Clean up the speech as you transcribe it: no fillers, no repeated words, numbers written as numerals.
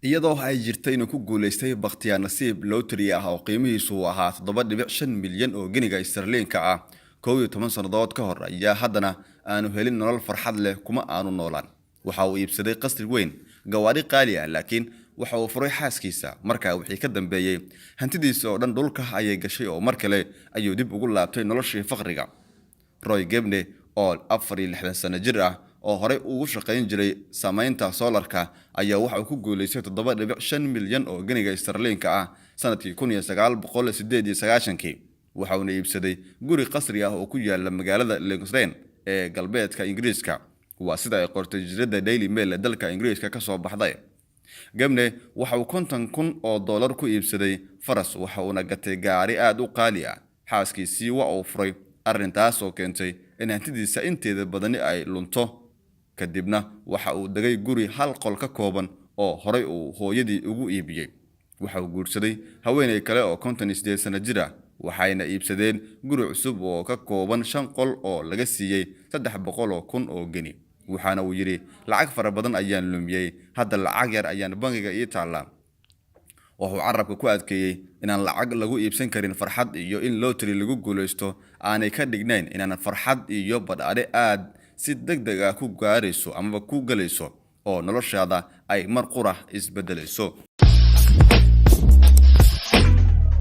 iyadoo ay jirtay inuu ku guuleystay bakhtiyaar nasiib lottery ah oo qiimihiisu ahaa 7.5 milyan oo giniga istarliinka ah 11 sannadood ka hor ayaa haddana aanu helin nolol farxad leh kuma aanu noolaan. waxa uu iibsaday qasri weyn, gawaari qaali ah, laakiin waxa uu furay xaaskiisa. markaa wixii ka dambeeyay hantidiisa oo dhan dhulka ayay gashay oo mar kale ayuu dib ugu laabtay noloshii faqriga. Roy Gebne oo 64 sano jir ah oo horey ugu shaqayn jiray samaynta solarka ayaa waxa uu ku guuleystay 7.5 milyan oo giniga istarliinka ah sanadkii 1998. waxa uu iibsaday guri qasri ah oo ku yaala magaalada Lincoln ee galbeedka Ingiriiska. waa sida ay qortay jirada Daily Mail ee dalka Ingiriiska ka soo baxday. Gebne waxa uu $50,000 ku iibsaday faras, waxa uu gatay gaari aad u qaali ah. xaaskiisii waa uu furay, arrintaas oo keentay in hantidiisa inteeda badani ay lunto. kadibna waxa uu degay guri hal qol ka kooban oo horey uu hooyadii ugu iibiyay. waxa uu guursaday haweeney kale oo 58 sano jir ah, waxayna iibsadeen guri cusub oo ka kooban 5 qol oo laga siiyay 300,000 oo gini. waxaana uu yiri, lacag fara badan ayaan lumiyay, hadda lacag yar ayaan bangiga ii taala. wuxuu carabka ku adkeeyay inaan lacag lagu iibsan karin farxad, iyo in lottery lagu guuleysto aanay ka dhignayn inaan farxad iyo badhaadhe aad si degdeg ah ku gaarayso ama ku galayso oo noloshaada ay mar qura isbedelayso.